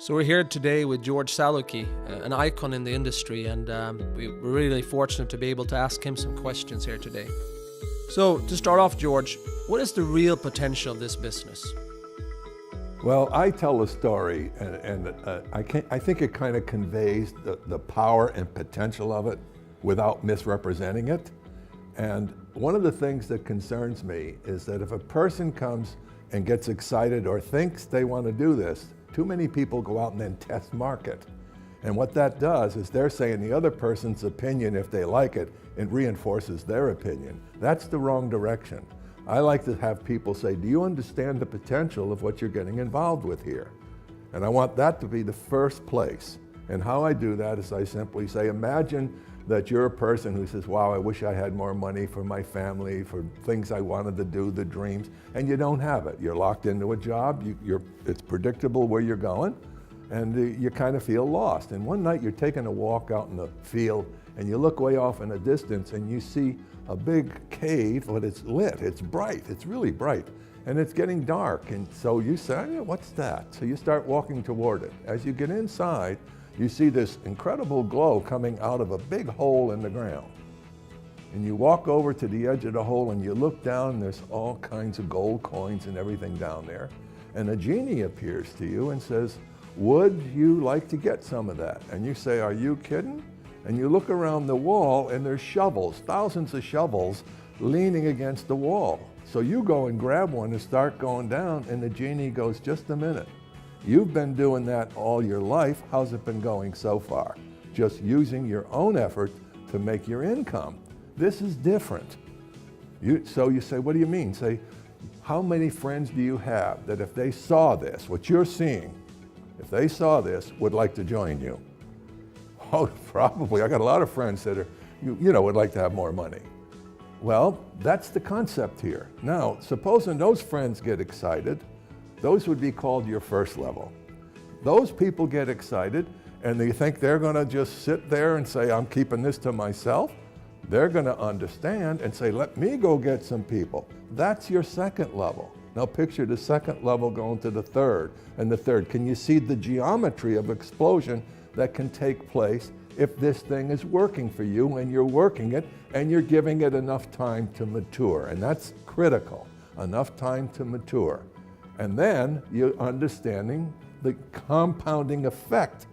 So we're here today with George Zalucki, an icon in the industry, and we're really fortunate to be able to ask him some questions here today. So to start off, George, what is the real potential of this business? Well, I tell a story, and I think it kind of conveys the power and potential of it without misrepresenting it. And one of the things that concerns me is that if a person comes and gets excited or thinks they want to do this, too many people go out and then test market. And what that does is they're saying the other person's opinion, if they like it, it reinforces their opinion. That's the wrong direction. I like to have people say, do you understand the potential of what you're getting involved with here? And I want that to be the first place. And how I do that is I simply say, imagine that you're a person who says, wow, I wish I had more money for my family, for things I wanted to do, the dreams, and you don't have it. You're locked into a job, it's predictable where you're going, and you kind of feel lost. And one night you're taking a walk out in the field, and you look way off in the distance, and you see a big cave, but it's lit, it's bright, it's really bright, and it's getting dark. And so you say, what's that? So you start walking toward it. As you get inside, you see this incredible glow coming out of a big hole in the ground. And you walk over to the edge of the hole and you look down, and there's all kinds of gold coins and everything down there. And a genie appears to you and says, would you like to get some of that? And you say, are you kidding? And you look around the wall and there's shovels, thousands of shovels leaning against the wall. So you go and grab one and start going down, and the genie goes, just a minute. You've been doing that all your life. How's it been going so far? Just using your own effort to make your income. This is different. So you say, what do you mean? Say, how many friends do you have that if they saw this, what you're seeing, if they saw this, would like to join you? Oh, probably. I got a lot of friends that are, would like to have more money. Well, that's the concept here. Now, supposing those friends get excited, those would be called your first level. Those people get excited, and they think they're going to just sit there and say, I'm keeping this to myself. They're going to understand and say, let me go get some people. That's your second level. Now picture the second level going to the third and the third. Can you see the geometry of explosion that can take place if this thing is working for you and you're working it and you're giving it enough time to mature? And that's critical, enough time to mature. And then you're understanding the compounding effect,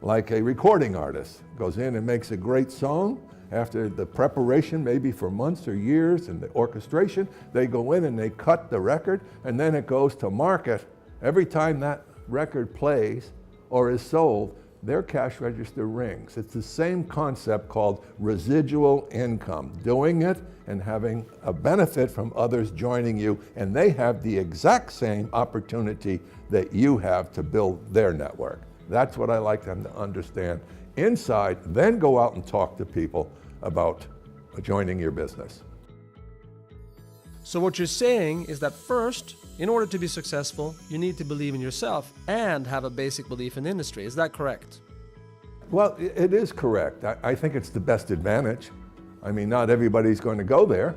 like a recording artist goes in and makes a great song. After the preparation, maybe for months or years, and the orchestration, they go in and they cut the record, and then it goes to market. Every time that record plays or is sold, their cash register rings. It's the same concept called residual income, doing it and having a benefit from others joining you, and they have the exact same opportunity that you have to build their network. That's what I like them to understand inside, then go out and talk to people about joining your business. So what you're saying is that first, in order to be successful, you need to believe in yourself and have a basic belief in the industry. Is that correct? Well, it is correct. I think it's the best advantage. I mean, not everybody's going to go there.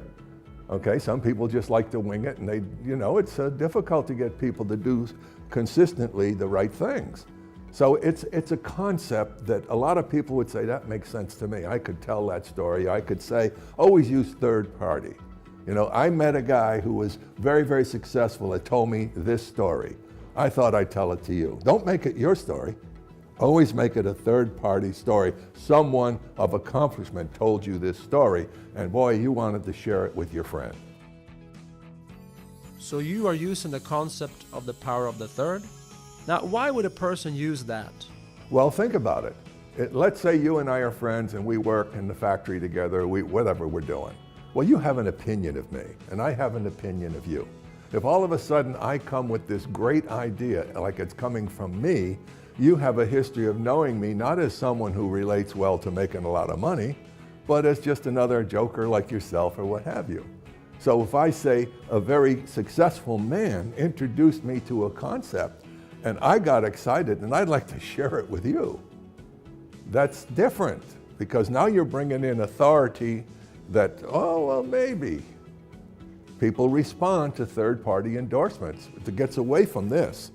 Okay, some people just like to wing it, and it's difficult to get people to do consistently the right things. So it's a concept that a lot of people would say, that makes sense to me. I could tell that story. I could say, always use third party. I met a guy who was very, very successful that told me this story. I thought I'd tell it to you. Don't make it your story. Always make it a third party story. Someone of accomplishment told you this story, and boy, you wanted to share it with your friend. So you are using the concept of the power of the third? Now, why would a person use that? Well, think about it. Let's say you and I are friends and we work in the factory together, whatever we're doing. Well, you have an opinion of me and I have an opinion of you. If all of a sudden I come with this great idea, like it's coming from me, you have a history of knowing me not as someone who relates well to making a lot of money, but as just another joker like yourself or what have you. So if I say a very successful man introduced me to a concept, and I got excited, and I'd like to share it with you. That's different, because now you're bringing in authority that, oh, well, maybe. People respond to third-party endorsements. It gets away from this.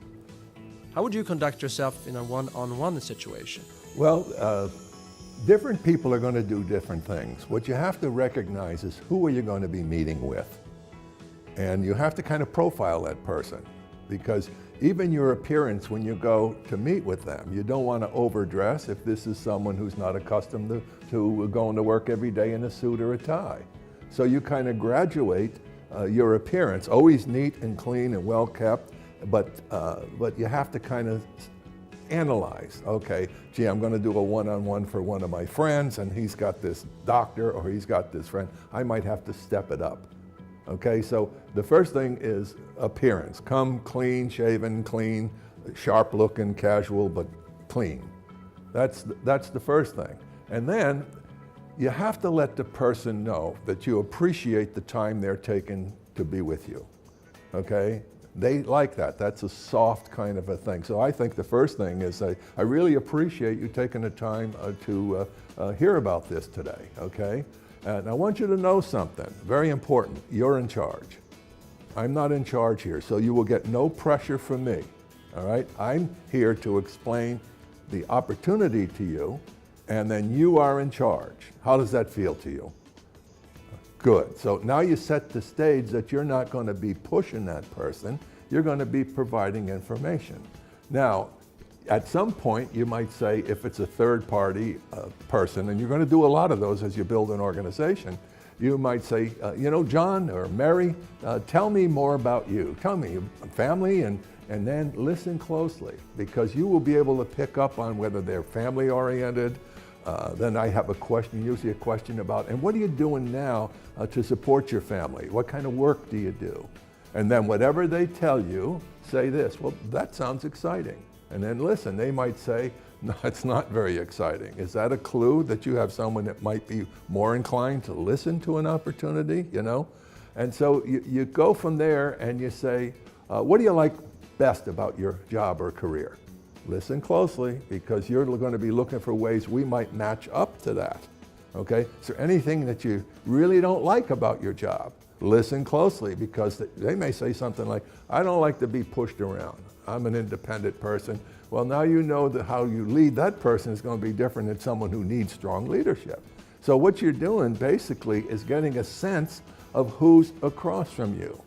How would you conduct yourself in a one-on-one situation? Well, different people are going to do different things. What you have to recognize is who are you going to be meeting with? And you have to kind of profile that person, because even your appearance when you go to meet with them, you don't want to overdress if this is someone who's not accustomed to going to work every day in a suit or a tie. So you kind of graduate your appearance, always neat and clean and well kept, but you have to kind of analyze, okay, gee, I'm going to do a one-on-one for one of my friends and he's got this doctor or he's got this friend. I might have to step it up. Okay, so the first thing is appearance. Come clean, shaven, clean, sharp looking, casual, but clean. That's the first thing. And then you have to let the person know that you appreciate the time they're taking to be with you. Okay? They like that. That's a soft kind of a thing. So I think the first thing is I really appreciate you taking the time to hear about this today. Okay? And I want you to know something very important. You're in charge. I'm not in charge here, so you will get no pressure from me. All right? I'm here to explain the opportunity to you, and then you are in charge. How does that feel to you? Good. So now you set the stage that you're not going to be pushing that person. You're going to be providing information. Now, at some point, you might say, if it's a third-party person, and you're going to do a lot of those as you build an organization, you might say, John or Mary, tell me more about you. Tell me your family, and then listen closely, because you will be able to pick up on whether they're family-oriented. Then I have a question, usually a question about, and what are you doing now to support your family? What kind of work do you do? And then whatever they tell you, say this, well, that sounds exciting. And then listen, they might say, no, it's not very exciting. Is that a clue that you have someone that might be more inclined to listen to an opportunity, And so you go from there and you say, what do you like best about your job or career? Listen closely, because you're going to be looking for ways we might match up to that, okay? Is there anything that you really don't like about your job? Listen closely, because they may say something like, I don't like to be pushed around. I'm an independent person. Well, now you know that how you lead that person is going to be different than someone who needs strong leadership. So what you're doing basically is getting a sense of who's across from you.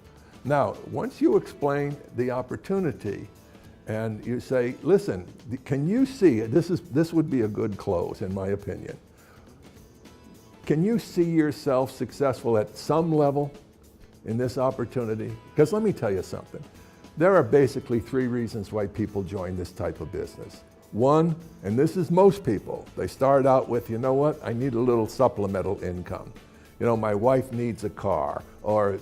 Now, once you explain the opportunity and you say, listen, can you see, this would be a good close in my opinion. Can you see yourself successful at some level in this opportunity? Because let me tell you something. There are basically 3 reasons why people join this type of business. One, and this is most people, they start out with, you know what, I need a little supplemental income. My wife needs a car, or,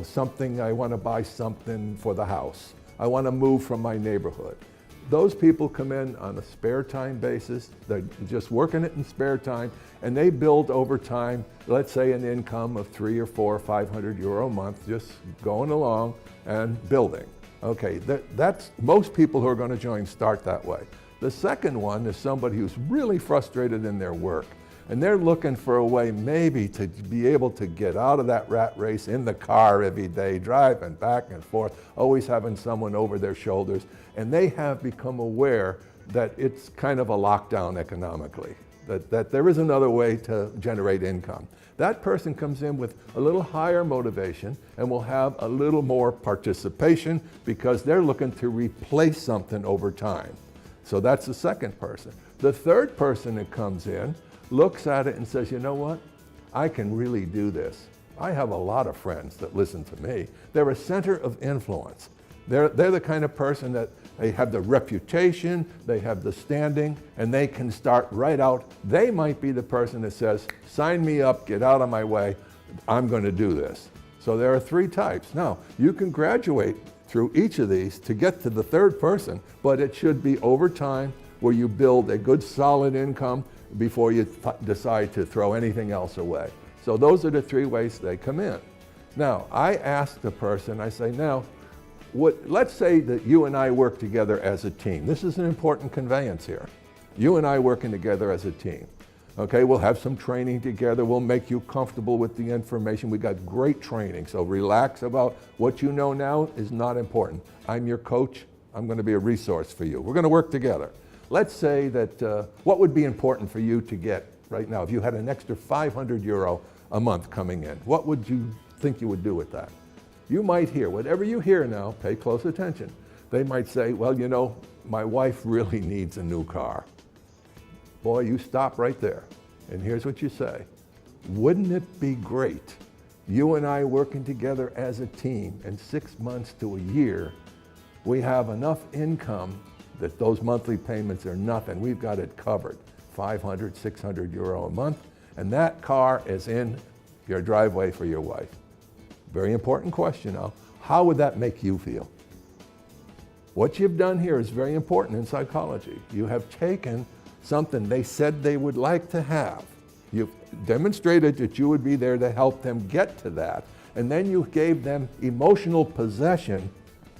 something, I want to buy something for the house. I want to move from my neighborhood. Those people come in on a spare time basis. They're just working it in spare time, and they build over time, let's say an income of 300 or 400 or 500 euro a month, just going along and building. Okay, that's most people who are going to join start that way. The second one is somebody who's really frustrated in their work, and they're looking for a way maybe to be able to get out of that rat race in the car every day, driving back and forth, always having someone over their shoulders, and they have become aware that it's kind of a lockdown economically, that there is another way to generate income. That person comes in with a little higher motivation and will have a little more participation because they're looking to replace something over time. So that's the second person. The third person that comes in looks at it and says, you know what? I can really do this. I have a lot of friends that listen to me. They're a center of influence. They're the kind of person that they have the reputation, they have the standing, and they can start right out. They might be the person that says, sign me up, get out of my way, I'm going to do this. So there are 3 types. Now, you can graduate through each of these to get to the third person, but it should be over time where you build a good solid income before you decide to throw anything else away. So those are the 3 ways they come in. Now, I ask the person, I say, now, let's say that you and I work together as a team. This is an important conveyance here. You and I working together as a team. Okay, we'll have some training together. We'll make you comfortable with the information. We got great training, so relax about what you know now is not important. I'm your coach. I'm going to be a resource for you. We're going to work together. Let's say that what would be important for you to get right now if you had an extra 500 euro a month coming in? What would you think you would do with that? You might hear, whatever you hear now, pay close attention. They might say, well, you know, my wife really needs a new car. Boy, you stop right there. And here's what you say. Wouldn't it be great, you and I working together as a team, in 6 months to a year, we have enough income that those monthly payments are nothing. We've got it covered, 500, 600 euro a month, and that car is in your driveway for your wife. Very important question now. How would that make you feel? What you've done here is very important in psychology. You have taken something they said they would like to have. You've demonstrated that you would be there to help them get to that, and then you gave them emotional possession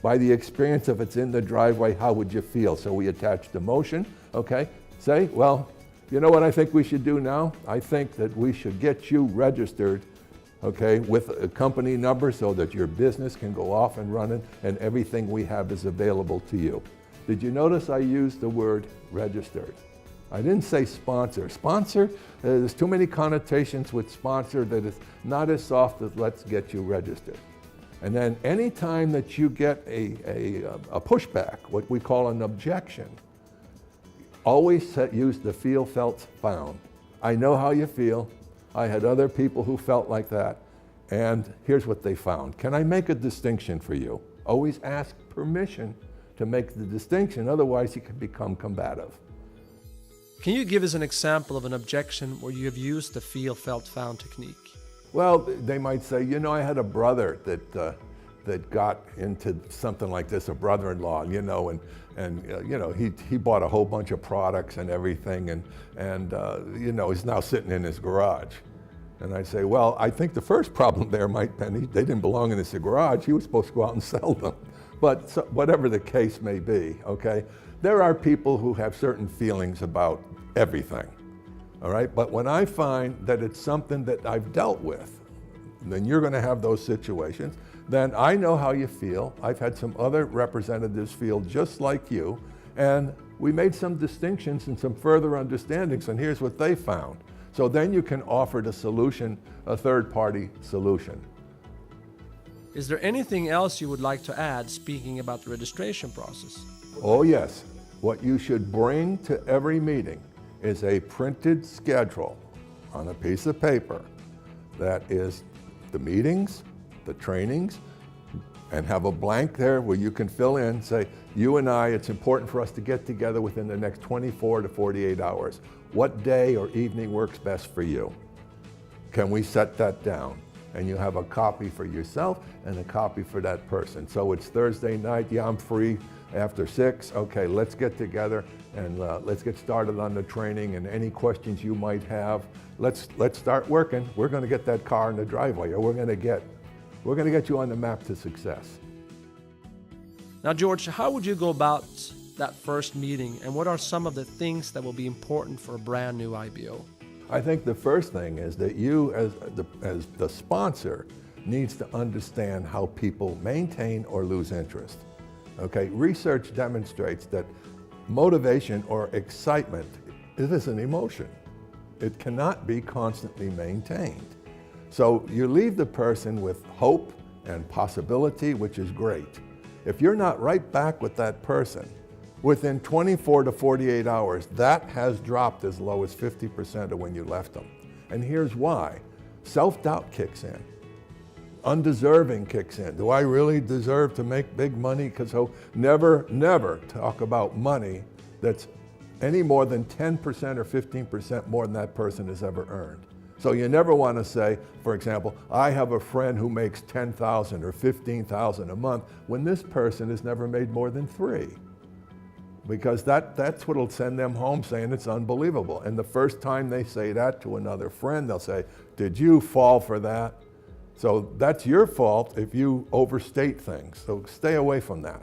by the experience of it's in the driveway. How would you feel? So we attached emotion, okay? Say, well, you know what I think we should do now? I think that we should get you registered, okay, with a company number so that your business can go off and running and everything we have is available to you. Did you notice I used the word registered? I didn't say sponsor. Sponsor, there's too many connotations with sponsor that is not as soft as let's get you registered. And then any time that you get a pushback, what we call an objection, always use the feel, felt, found. I know how you feel. I had other people who felt like that, and here's what they found. Can I make a distinction for you? Always ask permission to make the distinction, otherwise you can become combative. Can you give us an example of an objection where you have used the feel, felt, found technique? Well, they might say, you know, I had a brother that got into something like this, a brother-in-law, you know, and you know, he bought a whole bunch of products and everything, and you know, he's now sitting in his garage. And I say, well, I think the first problem there might be they didn't belong in his garage. He was supposed to go out and sell them. But so, whatever the case may be, okay, there are people who have certain feelings about everything, all right? But when I find that it's something that I've dealt with, then you're going to have those situations. Then I know how you feel. I've had some other representatives feel just like you, and we made some distinctions and some further understandings, and here's what they found. So then you can offer the solution, a third-party solution. Is there anything else you would like to add, speaking about the registration process? Oh yes. What you should bring to every meeting is a printed schedule on a piece of paper that is the meetings, the trainings, and have a blank there where you can fill in, say, you and I, it's important for us to get together within the next 24 to 48 hours. What day or evening works best for you? Can we set that down? And you have a copy for yourself and a copy for that person. So it's Thursday night, yeah, I'm free after 6. Okay, let's get together and let's get started on the training, and any questions you might have, let's start working. We're gonna get that car in the driveway, or we're gonna get you on the map to success. Now, George, how would you go about that first meeting, and what are some of the things that will be important for a brand new IBO? I think the first thing is that you, as the sponsor, needs to understand how people maintain or lose interest. Okay, research demonstrates that motivation or excitement is an emotion. It cannot be constantly maintained. So you leave the person with hope and possibility, which is great. If you're not right back with that person, within 24 to 48 hours, that has dropped as low as 50% of when you left them. And here's why. Self-doubt kicks in. Undeserving kicks in. Do I really deserve to make big money? Because never talk about money that's any more than 10% or 15% more than that person has ever earned. So you never want to say, for example, I have a friend who makes $10,000 or $15,000 a month when this person has never made more than $3,000. Because that's what'll send them home saying it's unbelievable. And the first time they say that to another friend, they'll say, did you fall for that? So that's your fault if you overstate things. So stay away from that.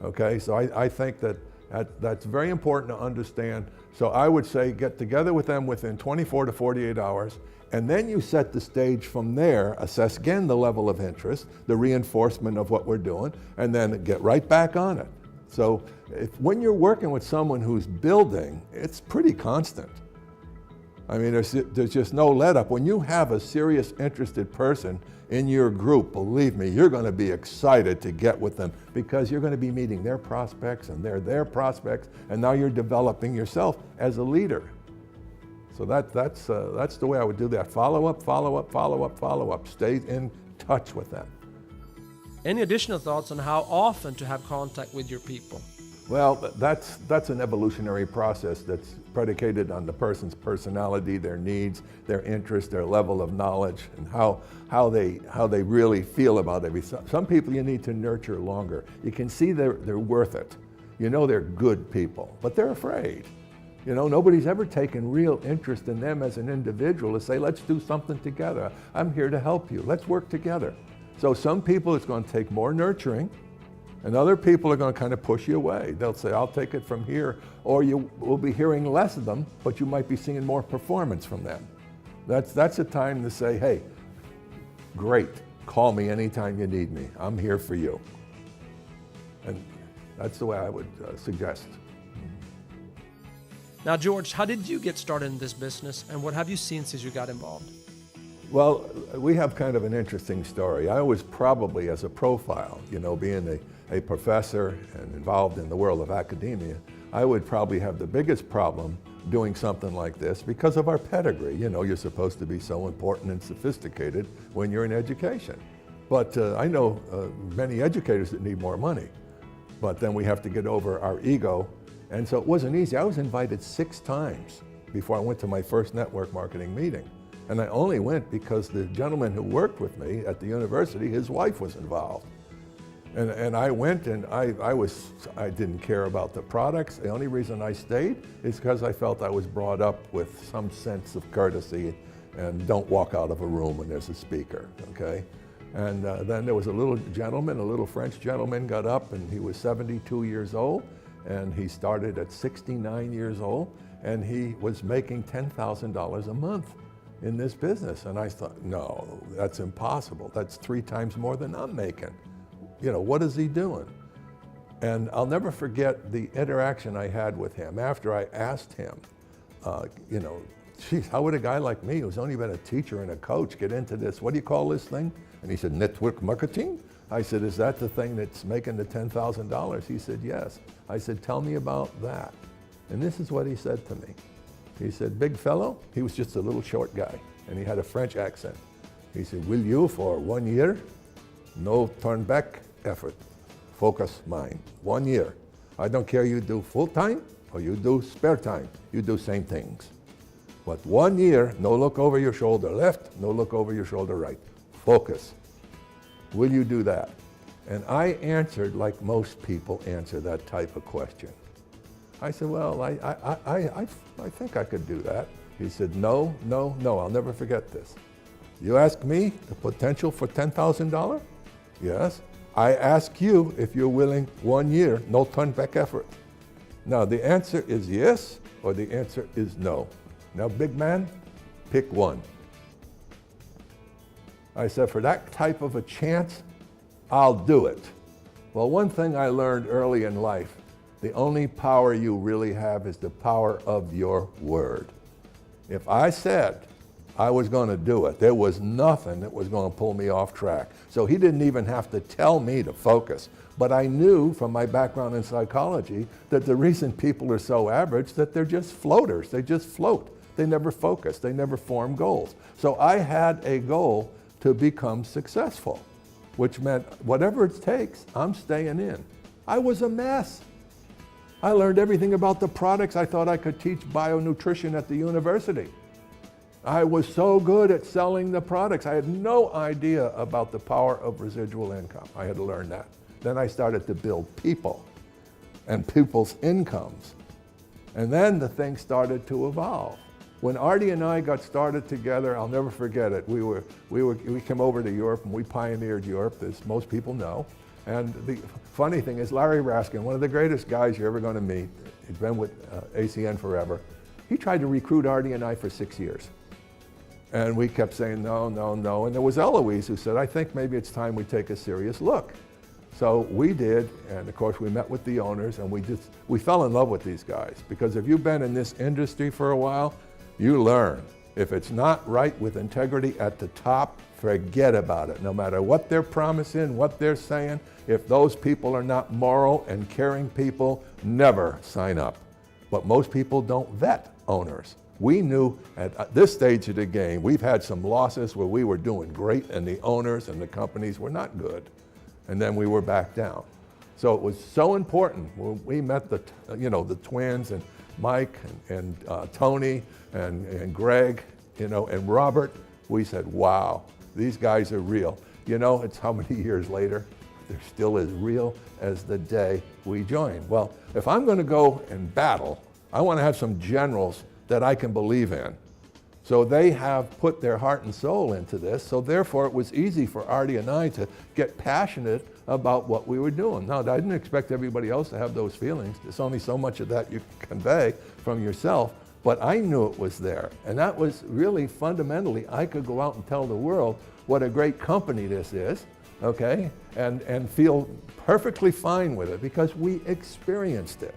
Okay, so I think that's very important to understand. So I would say get together with them within 24 to 48 hours, and then you set the stage from there, assess again the level of interest, the reinforcement of what we're doing, and then get right back on it. So when you're working with someone who's building, it's pretty constant. I mean, there's just no let up. When you have a serious interested person in your group, believe me, you're going to be excited to get with them because you're going to be meeting their prospects and they're their prospects, and now you're developing yourself as a leader. So that's the way I would do that. Follow up, follow up, follow up, follow up. Stay in touch with them. Any additional thoughts on how often to have contact with your people? Well, that's an evolutionary process that's predicated on the person's personality, their needs, their interests, their level of knowledge, and how they really feel about everything. Some people you need to nurture longer. You can see they're worth it. You know they're good people, but they're afraid. You know, nobody's ever taken real interest in them as an individual to say, let's do something together. I'm here to help you. Let's work together. So some people it's going to take more nurturing, and other people are going to kind of push you away. They'll say, I'll take it from here, or you will be hearing less of them, but you might be seeing more performance from them. That's a time to say, hey, great, call me anytime you need me. I'm here for you. And that's the way I would suggest. Now, George, how did you get started in this business, and what have you seen since you got involved? Well, we have kind of an interesting story. I was probably, as a profile, you know, being a professor and involved in the world of academia, I would probably have the biggest problem doing something like this because of our pedigree. You know, you're supposed to be so important and sophisticated when you're in education. But I know many educators that need more money, but then we have to get over our ego. And so it wasn't easy. I was invited 6 times before I went to my first network marketing meeting. And I only went because the gentleman who worked with me at the university, his wife was involved. And I went, and I didn't care about the products. The only reason I stayed is because I felt I was brought up with some sense of courtesy and don't walk out of a room when there's a speaker, okay? And then there was a little gentleman, a little French gentleman got up, and he was 72 years old, and he started at 69 years old, and he was making $10,000 a month in this business. And I thought, no, that's impossible. That's 3 times more than I'm making. You know, what is he doing? And I'll never forget the interaction I had with him after I asked him, you know, geez, how would a guy like me, who's only been a teacher and a coach, get into this? What do you call this thing? And he said, network marketing? I said, is that the thing that's making the $10,000? He said, yes. I said, tell me about that. And this is what he said to me. He said, big fellow, he was just a little short guy, and he had a French accent. He said, will you, for 1 year, no turn back effort, focus mind, 1 year. I don't care you do full time or you do spare time, you do same things. But 1 year, no look over your shoulder left, no look over your shoulder right, focus. Will you do that? And I answered like most people answer that type of question. I said, well, I think I could do that. He said, no, no, no, I'll never forget this. You ask me the potential for $10,000? Yes. I ask you if you're willing 1 year, no turn back effort. Now the answer is yes, or the answer is no. Now big man, pick one. I said, for that type of a chance, I'll do it. Well, one thing I learned early in life, the only power you really have is the power of your word. If I said I was going to do it, there was nothing that was going to pull me off track. So he didn't even have to tell me to focus. But I knew from my background in psychology that the reason people are so average that they're just floaters. They just float. They never focus. They never form goals. So I had a goal to become successful, which meant whatever it takes, I'm staying in. I was a mess. I learned everything about the products. I thought I could teach bionutrition at the university. I was so good at selling the products. I had no idea about the power of residual income. I had to learn that. Then I started to build people and people's incomes. And then the thing started to evolve. When Artie and I got started together, I'll never forget it. We came over to Europe and we pioneered Europe, as most people know. And the funny thing is, Larry Raskin, one of the greatest guys you're ever going to meet, he's been with ACN forever, he tried to recruit Artie and I for 6 years. And we kept saying no, no, no. And there was Eloise who said, I think maybe it's time we take a serious look. So we did, and of course we met with the owners, and we fell in love with these guys, because if you've been in this industry for a while, you learn. If it's not right with integrity at the top, forget about it. No matter what they're promising, what they're saying, if those people are not moral and caring people, never sign up. But most people don't vet owners. We knew at this stage of the game, we've had some losses where we were doing great and the owners and the companies were not good. And then we were back down. So it was so important when we met the twins and Mike and Tony and Greg, and Robert. We said, wow, these guys are real. It's how many years later? They're still as real as the day we joined. Well, if I'm going to go and battle, I want to have some generals that I can believe in. So they have put their heart and soul into this, so therefore it was easy for Artie and I to get passionate about what we were doing. Now, I didn't expect everybody else to have those feelings. There's only so much of that you can convey from yourself, but I knew it was there. And that was really fundamentally, I could go out and tell the world what a great company this is, okay? And feel perfectly fine with it because we experienced it.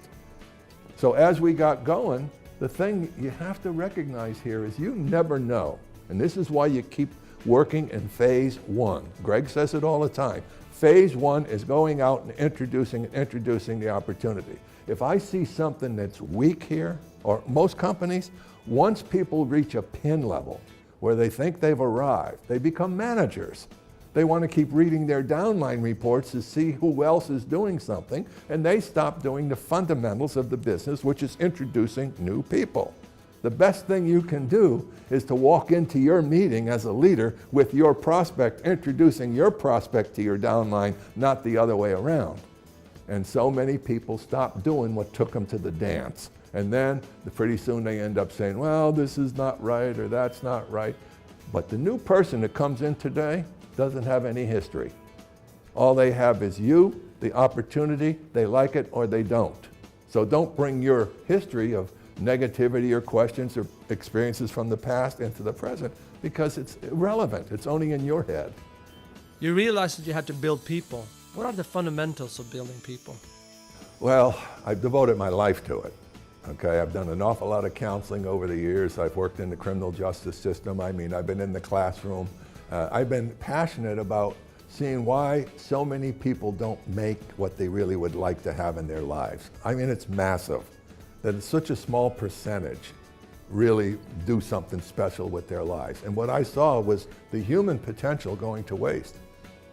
So as we got going, the thing you have to recognize here is you never know. And this is why you keep working in phase one. Greg says it all the time. Phase one is going out and introducing the opportunity. If I see something that's weak here, or most companies, once people reach a pin level where they think they've arrived, they become managers. They want to keep reading their downline reports to see who else is doing something, and they stop doing the fundamentals of the business, which is introducing new people. The best thing you can do is to walk into your meeting as a leader with your prospect, introducing your prospect to your downline, not the other way around. And so many people stop doing what took them to the dance. And then pretty soon they end up saying, well, this is not right or that's not right. But the new person that comes in today doesn't have any history. All they have is you, the opportunity, they like it or they don't. So don't bring your history of negativity or questions or experiences from the past into the present because it's irrelevant. It's only in your head. You realized that you had to build people. What are the fundamentals of building people? Well, I've devoted my life to it. Okay, I've done an awful lot of counseling over the years. I've worked in the criminal justice system. I've been in the classroom. I've been passionate about seeing why so many people don't make what they really would like to have in their lives. It's massive that it's such a small percentage really do something special with their lives. And what I saw was the human potential going to waste.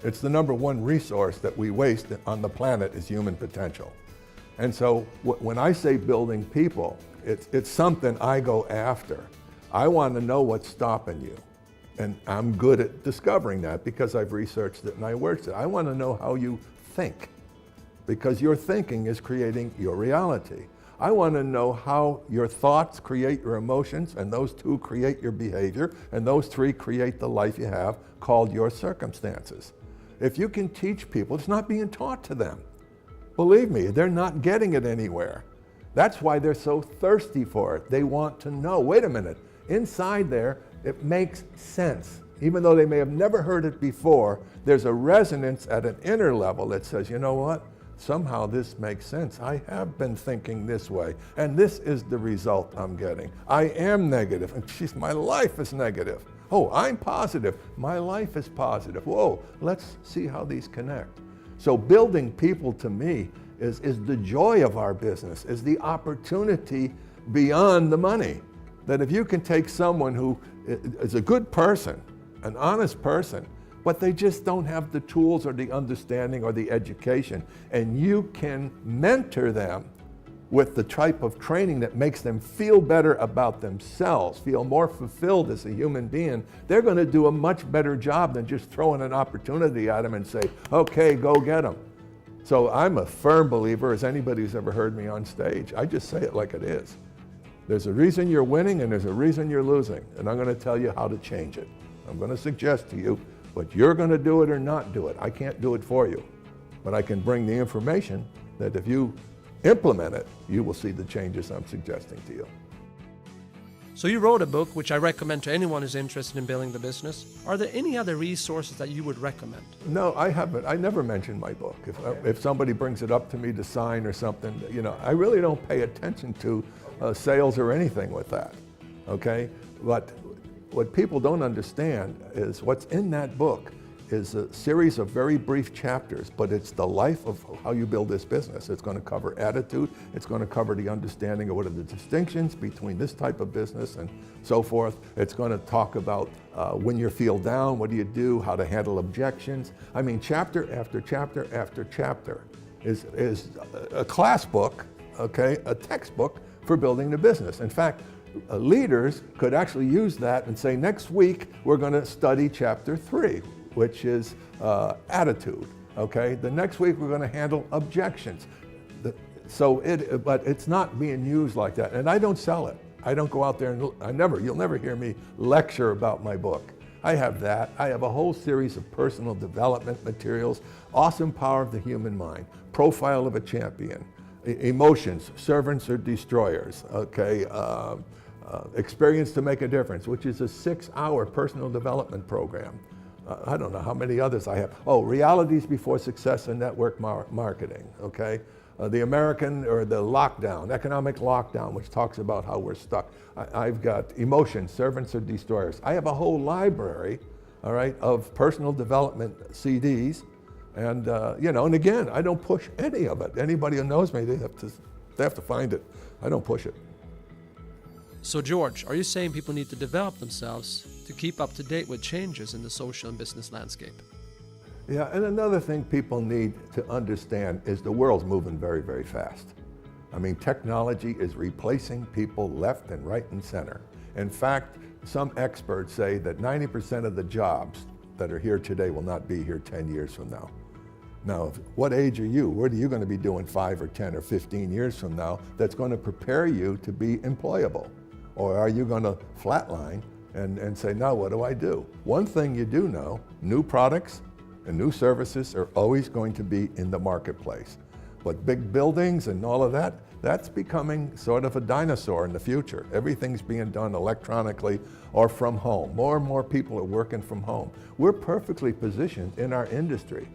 It's the number one resource that we waste on the planet is human potential. And so when I say building people, it's something I go after. I want to know what's stopping you. And I'm good at discovering that because I've researched it and I worked it. I want to know how you think because your thinking is creating your reality. I want to know how your thoughts create your emotions and those two create your behavior and those three create the life you have called your circumstances. If you can teach people, it's not being taught to them. Believe me, they're not getting it anywhere. That's why they're so thirsty for it. They want to know, wait a minute, inside there, it makes sense. Even though they may have never heard it before, there's a resonance at an inner level that says, you know what? Somehow this makes sense. I have been thinking this way, and this is the result I'm getting. I am negative, and my life is negative. Oh, I'm positive. My life is positive. Whoa, let's see how these connect. So building people to me is the joy of our business, is the opportunity beyond the money. That if you can take someone who is a good person, an honest person, but they just don't have the tools or the understanding or the education, and you can mentor them with the type of training that makes them feel better about themselves, feel more fulfilled as a human being, they're going to do a much better job than just throwing an opportunity at them and say, okay, go get them. So I'm a firm believer, as anybody who's ever heard me on stage, I just say it like it is. There's a reason you're winning and there's a reason you're losing, and I'm going to tell you how to change it. I'm going to suggest to you, but you're going to do it or not do it. I can't do it for you, but I can bring the information that if you implement it, you will see the changes I'm suggesting to you. So you wrote a book, which I recommend to anyone who's interested in building the business. Are there any other resources that you would recommend? No, I haven't. I never mention my book. If somebody brings it up to me to sign or something, I really don't pay attention to sales or anything with that, okay? But what people don't understand is what's in that book is a series of very brief chapters, but it's the life of how you build this business. It's going to cover attitude. It's going to cover the understanding of what are the distinctions between this type of business and so forth. It's going to talk about when you feel down, what do you do, how to handle objections. I mean, chapter after chapter after chapter is a class book, okay, a textbook for building the business. In fact, leaders could actually use that and say, next week we're going to study chapter 3. Which is attitude, okay? The next week we're going to handle objections. But it's not being used like that, and I don't sell it. I don't go out there and you'll never hear me lecture about my book. I have that. I have a whole series of personal development materials, awesome power of the human mind, profile of a champion, emotions, servants or destroyers, okay? Experience to make a difference, which is a 6-hour personal development program. I don't know how many others I have. Oh, realities before success and network marketing, okay? The American or the lockdown, economic lockdown, which talks about how we're stuck. I've got emotions, servants or destroyers. I have a whole library, all right, of personal development CDs. And, and again, I don't push any of it. Anybody who knows me, they have to find it. I don't push it. So George, are you saying people need to develop themselves to keep up to date with changes in the social and business landscape? Yeah, and another thing people need to understand is the world's moving very, very fast. I mean, technology is replacing people left and right and center. In fact, some experts say that 90% of the jobs that are here today will not be here 10 years from now. Now, what age are you? What are you going to be doing 5 or 10 or 15 years from now that's going to prepare you to be employable? Or are you going to flatline and say, now what do I do? One thing you do know, new products and new services are always going to be in the marketplace. But big buildings and all of that, that's becoming sort of a dinosaur in the future. Everything's being done electronically or from home. More and more people are working from home. We're perfectly positioned in our industry.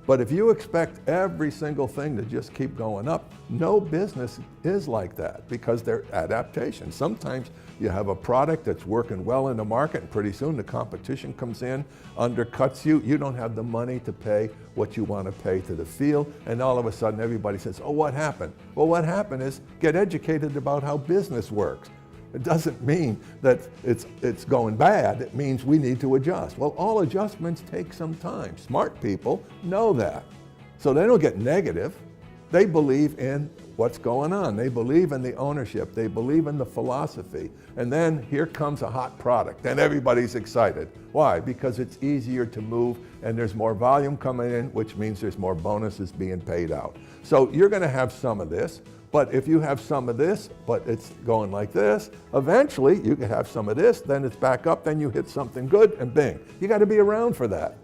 But if you expect every single thing to just keep going up, no business is like that because they're adaptations. Sometimes you have a product that's working well in the market and pretty soon the competition comes in, undercuts you. You don't have the money to pay what you want to pay to the field, and all of a sudden everybody says, oh, what happened? Well, what happened is get educated about how business works. It doesn't mean that it's going bad. It means we need to adjust. Well, all adjustments take some time. Smart people know that. So they don't get negative. They believe in what's going on. They believe in the ownership. They believe in the philosophy. And then here comes a hot product and everybody's excited. Why? Because it's easier to move and there's more volume coming in, which means there's more bonuses being paid out. So you're going to have some of this. But if you have some of this, but it's going like this, eventually you can have some of this, then it's back up, then you hit something good, and bing. You got to be around for that.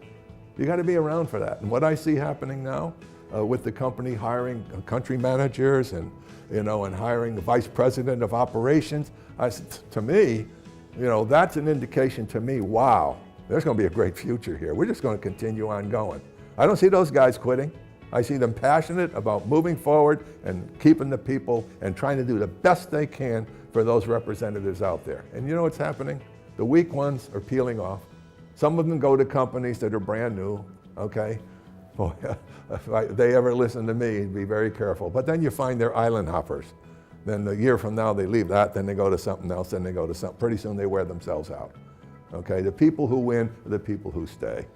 You got to be around for that. And what I see happening now with the company hiring country managers and hiring the vice president of operations, to me, that's an indication to me, wow, there's going to be a great future here. We're just going to continue on going. I don't see those guys quitting. I see them passionate about moving forward and keeping the people and trying to do the best they can for those representatives out there. And you know what's happening? The weak ones are peeling off. Some of them go to companies that are brand new, okay? Boy, if they ever listen to me, be very careful. But then you find they're island hoppers. Then a year from now they leave that, then they go to something else, then they go to something. Pretty soon they wear themselves out, okay? The people who win are the people who stay.